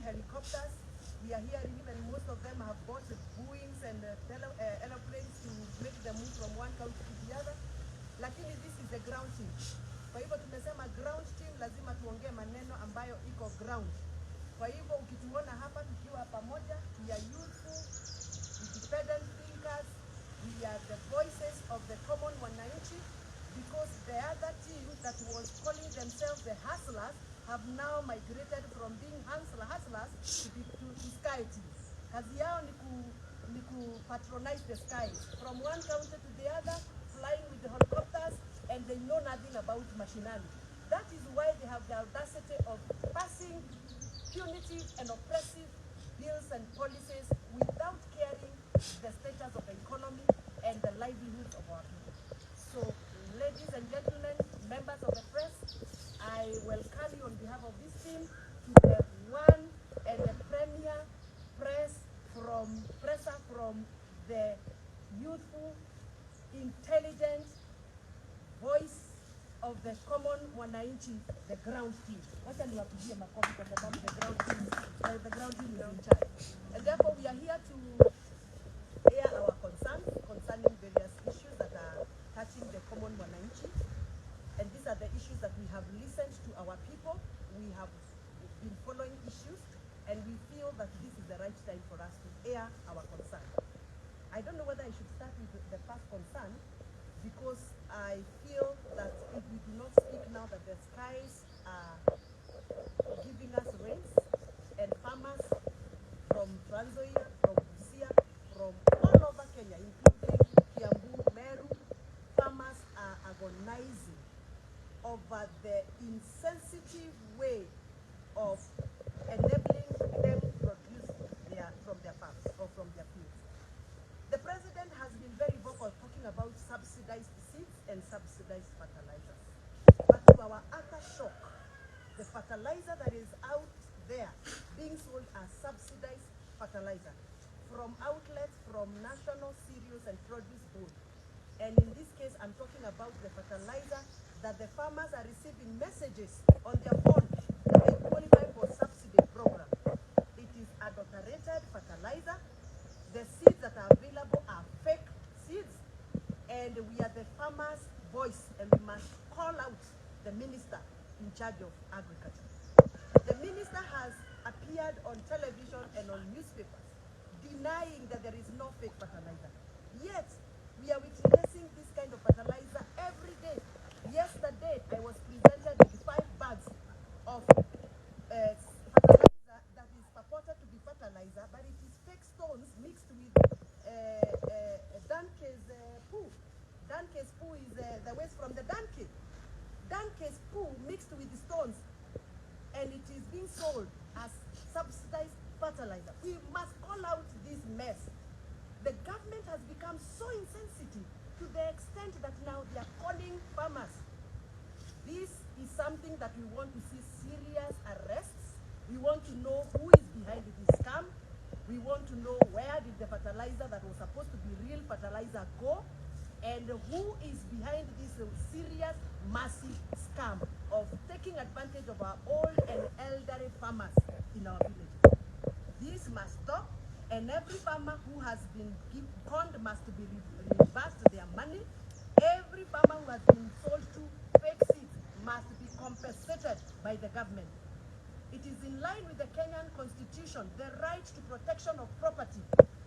helicopters. We are hearing even most of them have bought Boeings and aeroplanes to make them move from one country to the other. Lakini this is the ground team. Kwa hivyo tumesema ground team lazima tuongee maneno ambayo iko ground. Kwa hivyo ukituona hapa tukiwa pamoja, we are youthful, independent thinkers, we are the voices of the common wananchi, because the other team that was calling themselves the hustlers have now migrated from being hustlers to sky team. Kazi yao ni ku patronize the skies from one county to the other, flying with the helicopters, and they know nothing about machinery. That is why they have the audacity of passing punitive and oppressive bills and policies without caring the status of the economy and the livelihoods of our people. So, ladies and gentlemen, members of the press, I welcome you on behalf of this team to the one and the premier presser from the youthful, intelligent voice of the common wananchi, the ground team. Wacha niwapigie makofi kwa sababu the ground team is in charge. And therefore we are here to air our concerns concerning various issues that are touching the common wananchi. And these are the issues that we have listened to our people. We have been following issues, and we feel that this is the right time for us to air our concern. I don't know whether I should start with the first concern, because I feel that if we do not speak now that the skies are giving us rains, and farmers from Trans Nzoia, from Busia, from all over Kenya, including Kiambu, Meru, farmers are agonizing over the insensitive way of enabling them to produce from their farms or from their fields. The president has been very vocal talking about subsidized seeds and subsidized fertilizers. But to our utter shock, the fertilizer that is out there being sold as subsidized fertilizer from outlets from National Cereals and Produce Board. And in this case, I'm talking about the fertilizer that the farmers are receiving messages on their phone that they qualify for subsidy program. It is adulterated fertilizer. The seeds that are available are fake seeds, and we are the farmers' voice, and we must call out the minister in charge of agriculture. The minister has appeared on television and on newspapers denying that there is no fake fertilizer. Yet, we are witnessing this kind of fertilizer every day. Yesterday, I was presented with 5 bags of fertilizer that is purported to be fertilizer, but it is fake stones mixed with Danke's poo. Danke's poo is the waste from the Danke. Danke's poo mixed with stones, and it is being sold as subsidized fertilizer. We must call out this mess. The government has become so insensitive to the extent that now they are calling farmers. This is something that we want to see serious arrests. We want to know who is behind this scam. We want to know where did the fertilizer that was supposed to be real fertilizer go, and who is behind this serious, massive scam of taking advantage of our old and elderly farmers in our villages. This must stop, and every farmer who has been conned must be reimbursed their money. Every farmer who has been sold to fake seeds must be compensated by the government. It is in line with the Kenyan Constitution, the right to protection of property,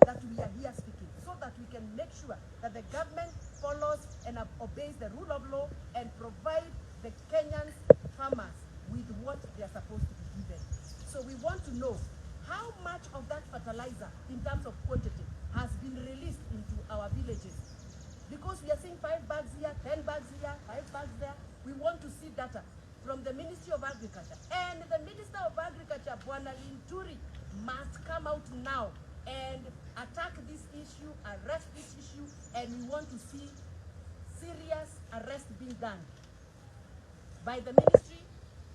that we are here speaking, so that we can make sure that the government follows and obeys the rule of law and provide the Kenyan farmers with what they are supposed to be given. So we want to know how much of that fertilizer, in terms of quantity, has been released into our villages. Because we are seeing 5 bags here, 10 bags here, 5 bags there. We want to see data from the Ministry of Agriculture. And the Minister of Agriculture, Bwana Linturi, must come out now and attack this issue, arrest this issue, and we want to see serious arrest being done by the ministry,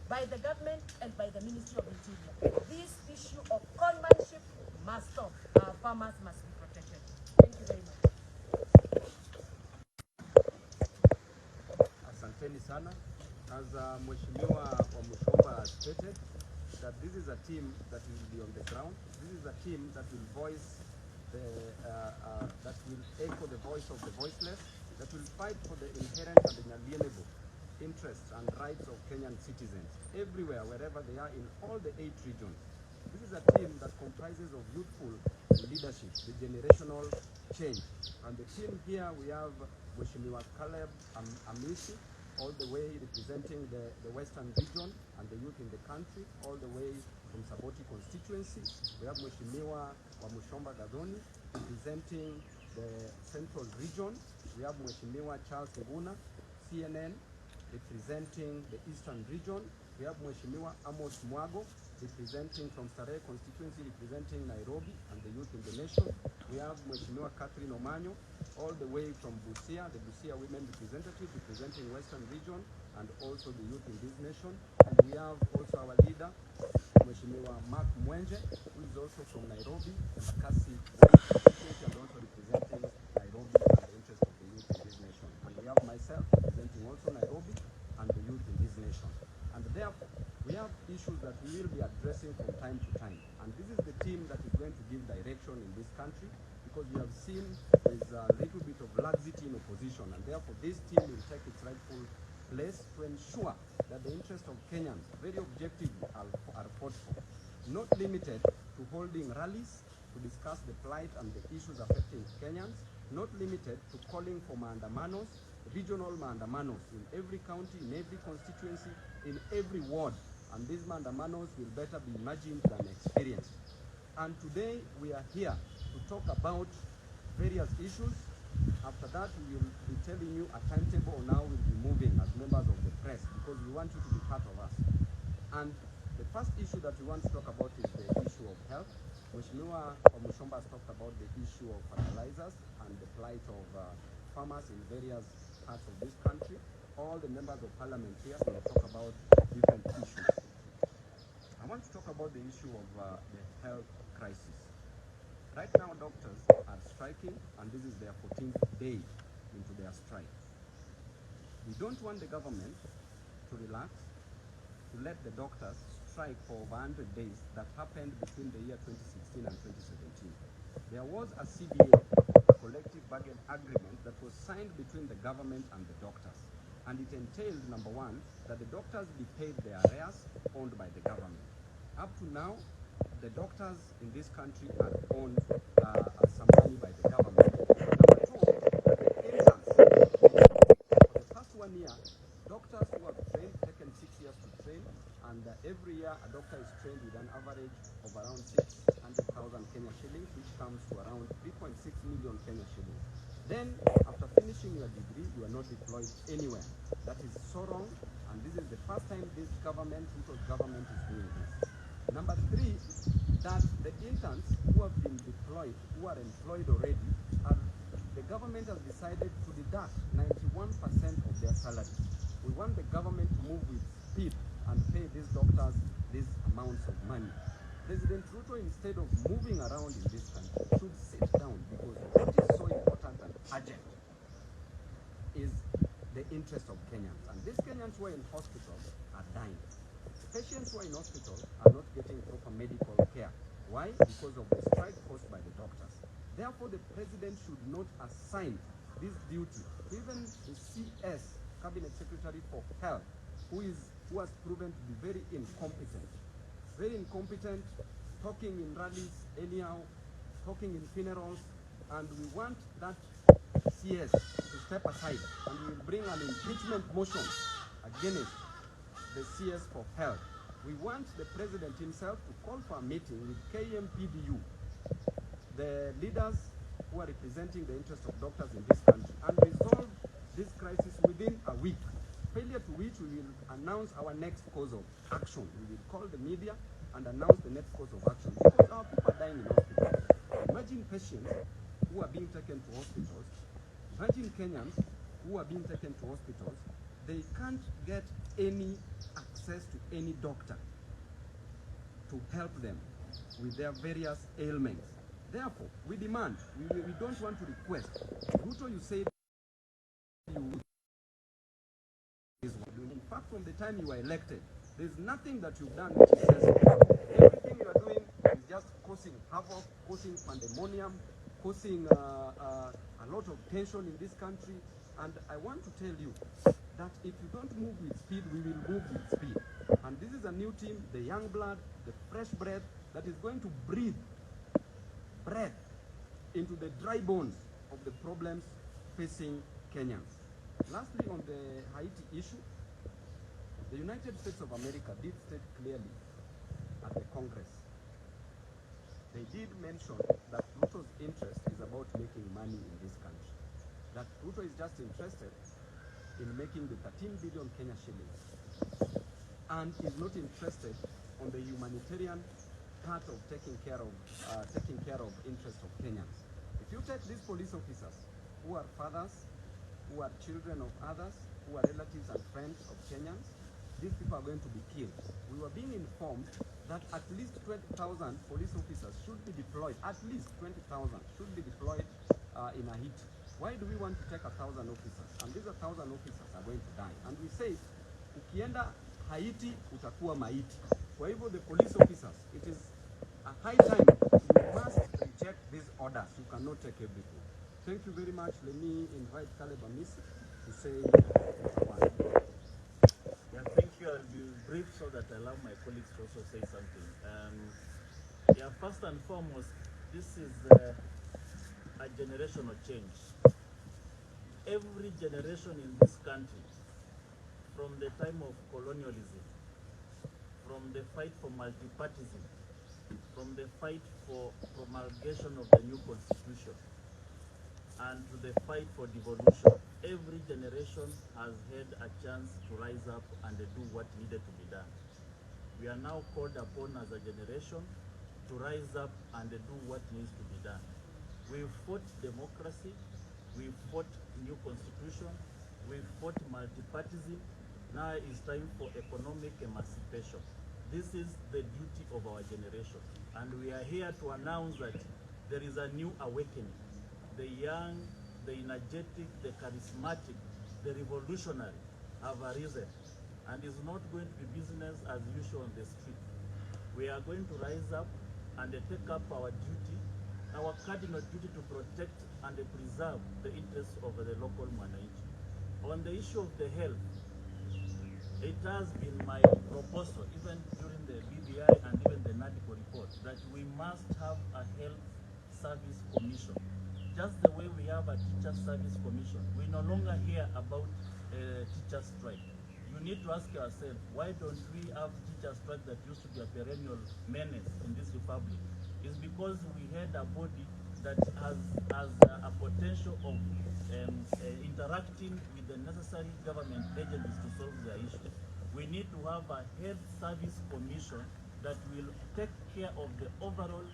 by the government, and by the Ministry of Interior. This issue of conmanship must stop. Our farmers must be protected. Thank you very much. Asanteni sana. As Mheshimiwa Wamuchomba stated, that this is a a team that will be on the ground. This is a team that will voice that will echo the voice of the voiceless, that will fight for the inherent and inalienable interests and rights of Kenyan citizens everywhere, wherever they are, in all the 8 regions. This is a team that comprises of youthful leadership, the generational change. And the team here, we have Mheshimiwa Caleb Amisi, all the way representing the Western region and the youth in the country, all the way from Saboti constituency. We have Mheshimiwa Wamuchomba representing the Central region. We have Mheshimiwa Charles Nguna, CNN, representing the Eastern region. We have Mheshimiwa Amos Mwago, representing from Starehe constituency, representing Nairobi and the youth in the nation. We have Mheshimiwa Catherine Omanyo, all the way from Busia, the Busia women representative, representing Western region and also the youth in this nation. And we have also our leader, Mheshimiwa Mark Mwenje, who is also from Nairobi, Kasi constituency, and also representing Nairobi and the interest of the youth in this nation. And we have myself representing also Nairobi and the youth in this nation. And therefore, we have issues that we will be addressing from time to time. And this is the team that is going to give direction in this country, because we have seen there is a little bit of laxity in opposition. And therefore, this team will take its rightful place to ensure that the interests of Kenyans, very objectively, are fought for. Not limited to holding rallies to discuss the plight and the issues affecting Kenyans, not limited to calling for maandamanos, regional maandamanos in every county, in every constituency, in every ward. And these maandamanos will better be imagined than experienced. And today we are here to talk about various issues. After that, we will be telling you a timetable on how we'll be moving as members of the press, because we want you to be part of us. And the first issue that we want to talk about is the issue of health. Mheshimiwa Wamuchomba has talked about the issue of fertilizers and the plight of farmers in various parts of this country. All the members of parliament here will talk about different issues. I want to talk about the issue of the health crisis. Right now, doctors are striking, and this is their 14th day into their strike. We don't want the government to relax, to let the doctors strike for over 100 days that happened between the year 2016 and 2017. There was a CBA, a collective bargain agreement, that was signed between the government and the doctors. And it entailed, number one, that the doctors be paid their arrears owned by the government. Up to now, the doctors in this country are owned some money by the government. Number two, that the interns, for the past 1 year, doctors who have trained, taken 6 years to train, and every year a doctor is trained with an average of around 600,000 Kenya shillings, which comes to around 3.6 million Kenya shillings. Then, after finishing your degree, you are not deployed anywhere. That is so wrong, and this is the first time this government, Ruto's government, is doing this. Number three, that the interns who have been deployed, who are employed already, the government has decided to deduct 91% of their salaries. We want the government to move with speed and pay these doctors these amounts of money. President Ruto, instead of moving around in this country, should sit down, because what is so important and urgent is the interest of Kenyans. And these Kenyans who are in hospitals are dying. Patients who are in hospital are not getting proper medical care. Why? Because of the strike caused by the doctors. Therefore, the president should not assign this duty to even the CS, Cabinet Secretary for Health, who has proven to be very incompetent, talking in rallies anyhow, talking in funerals, and we want that CS to step aside, and we will bring an impeachment motion against the CS for Health. We want the president himself to call for a meeting with KMPDU, the leaders who are representing the interests of doctors in this country, and resolve this crisis within a week. Failure to which we will announce our next course of action. We will call the media and announce the next course of action, because our people are dying in hospitals. Imagine patients who are being taken to hospitals. Imagine Kenyans who are being taken to hospitals. They can't get any access to any doctor to help them with their various ailments. Therefore, we demand, we don't want to request. Ruto, you say you is in fact, from the time you were elected, there's nothing that you've done which says every just causing havoc, causing pandemonium, causing a lot of tension in this country. And I want to tell you that if you don't move with speed, we will move with speed. And this is a new team, the young blood, the fresh breath, that is going to breathe breath into the dry bones of the problems facing Kenyans. Lastly, on the Haiti issue, the United States of America did state clearly at the Congress. They did mention that Ruto's interest is about making money in this country. That Ruto is just interested in making the 13 billion Kenya shillings and is not interested on the humanitarian part of taking care of interest of Kenyans. If you take these police officers who are fathers, who are children of others, who are relatives and friends of Kenyans, these people are going to be killed. We were being informed that at least 20,000 police officers should be deployed, at least 20,000 should be deployed in Haiti. Why do we want to take 1,000 officers? And these 1,000 officers are going to die. And we say, ukienda Haiti, utakuwa maiti. Kwa hivyo the police officers, it is a high time you must reject these orders. You cannot take everything. Thank you very much. Let me invite Caleb Amisi to say one. Yeah, thank you. I'll be brief so that I allow my colleagues to also say something. Yeah, first and foremost, this is a generational change. Every generation in this country, from the time of colonialism, from the fight for multipartism, from the fight for promulgation of the new constitution, and to the fight for devolution, every generation has had a chance to rise up and do what needed to be done. We are now called upon as a generation to rise up and do what needs to be done. We've fought democracy, we've fought new constitution, we've fought multipartism. Now it's time for economic emancipation. This is the duty of our generation. And we are here to announce that there is a new awakening. The young, the energetic, the charismatic, the revolutionary have arisen. And it's not going to be business as usual on the street. We are going to rise up and take up our duty, our cardinal duty to protect and preserve the interests of the local Mwananchi. On the issue of the health, it has been my proposal, even during the BBI and even the NADICO report, that we must have a health service commission. Just the way we have a teacher service commission, we no longer hear about teacher strike. You need to ask yourself, why don't we have teacher strike that used to be a perennial menace in this republic? It's because we had a body that has a potential of interacting with the necessary government agencies to solve their issues. We need to have a health service commission that will take care of the overall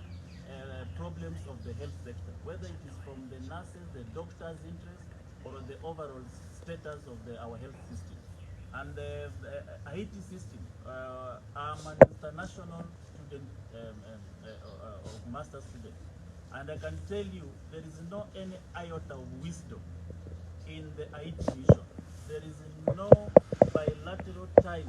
problems of the health sector, whether it is from the nurses, the doctors' interest, or the overall status of our health system. And the Haiti system, I'm an international student of master student, and I can tell you there is no any iota of wisdom in the Haiti mission. There is no bilateral ties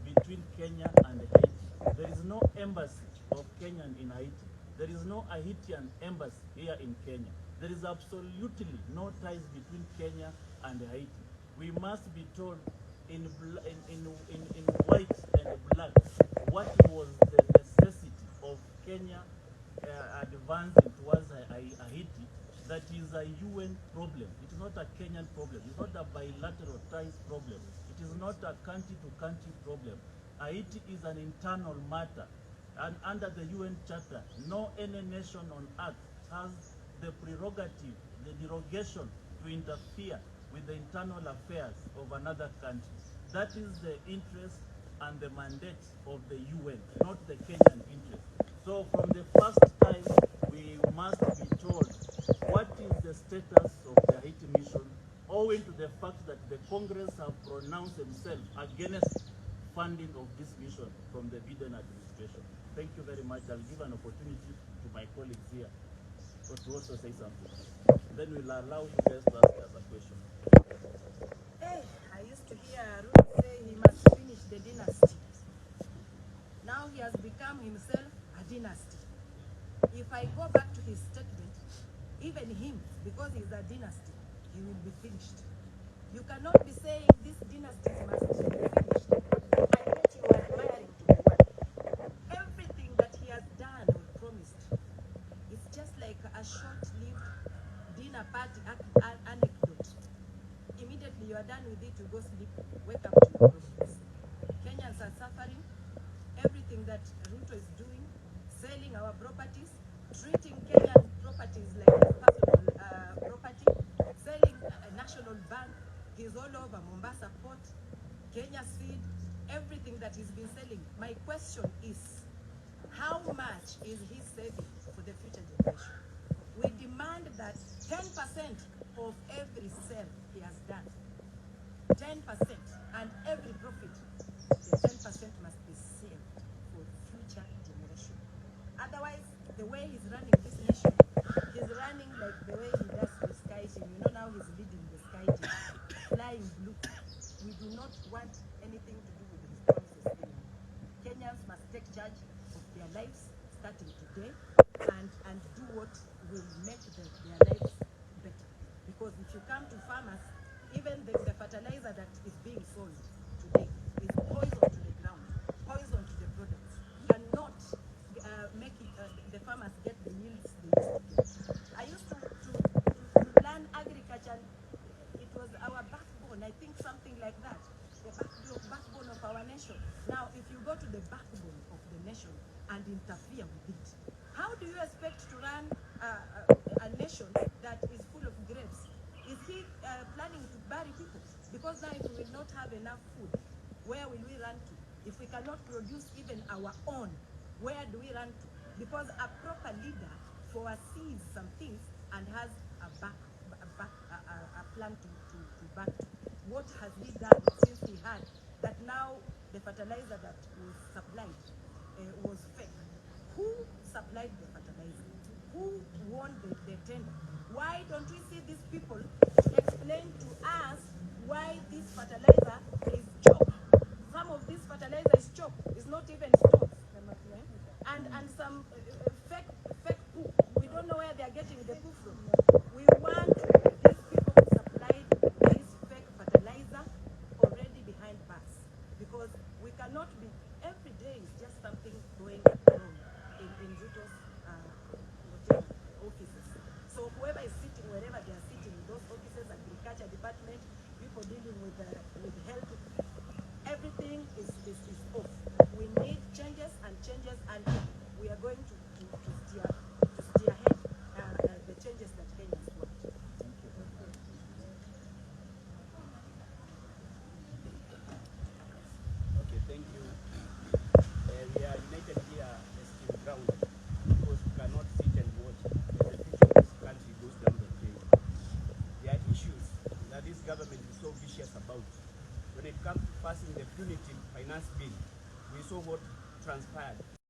between Kenya and Haiti. There is no embassy of Kenyan in Haiti. There is no Haitian embassy here in Kenya. There is absolutely no ties between Kenya and Haiti. We must be told in white and black what was the necessity of Kenya advancing towards Haiti. That is a UN problem. It is not a Kenyan problem. It's not a bilateral ties problem. It is not a country-to-country problem. Haiti is an internal matter. And under the UN Charter, no any nation on earth has the prerogative, the derogation to interfere with the internal affairs of another country. That is the interest and the mandate of the UN, not the Kenyan interest. So from the first time, we must be told what is the status of the Haiti mission, owing to the fact that the Congress have pronounced themselves against funding of this mission from the Biden administration. Thank you very much. I'll give an opportunity to my colleagues here to also say something. Then we'll allow you guys to ask us a question. Hey, I used to hear Ruto say he must finish the dynasty. Now he has become himself a dynasty. If I go back to his statement, even him, because he's a dynasty, he will be finished. You cannot be saying this dynasty must be finished, and yet you are admiring to the one. Everything that he has done or promised, it's just like a short-lived dinner party anecdote. Immediately you are done with it, you go sleep, wake up to your problems. Kenyans are suffering. Everything that Ruto is doing, selling our properties, treating Kenyan properties like personal property, selling a national bank. He's all over Mombasa Port, Kenya Seed, everything that he's been selling. My question is, how much is he saving for the future generation? We demand that 10% of every sale he has done, 10%, and every profit, the 10% must be saved for future generation. Otherwise, the way he's running this nation, he's running like the way he does the sky team. You know, now he's leading the sky team, flying blue. We do not want anything to do with his promises anymore. Kenyans must take charge of their lives starting today and do what will make their lives better. Because if you come to farmers, even the fertilizer that is being sold today is poison to the ground, poison to the products, cannot make it, the farmers get the yields they used to get. I used to learn agriculture. It was our backbone, I think something like that, the backbone of our nation. Now, if you go to the backbone of the nation and interfere with it, how do you expect to run a nation that is full of grapes? Is he planning to bury people? Because now if we will not have enough food, where will we run to? If we cannot produce even our own, where do we run to? Because a proper leader foresees some things and has a plan to back to. What has he done since he had that now the fertilizer that was supplied was fake? Who supplied the fertilizer? Who won the tender? Why don't we see these people explain to us why this fertilizer is chalk? Some of this fertilizer is chalk, it's not even stones. And some fake poo. We don't know where they are getting the poo from. We want these people who supplied this fake fertilizer already behind bars, because we cannot be, every day is just something going wrong in Ruto's offices. So whoever is sitting, wherever they are sitting, in those offices, agriculture department, people dealing with health, everything is off. We need changes, and we are going to steer ahead the changes that Kenyans want. Okay, thank you. We are united here as Team Ground because we cannot sit and watch as the future of this country goes down the drain. There are issues that this government is so vicious about. When it comes to passing the punitive finance bill, we saw what transpired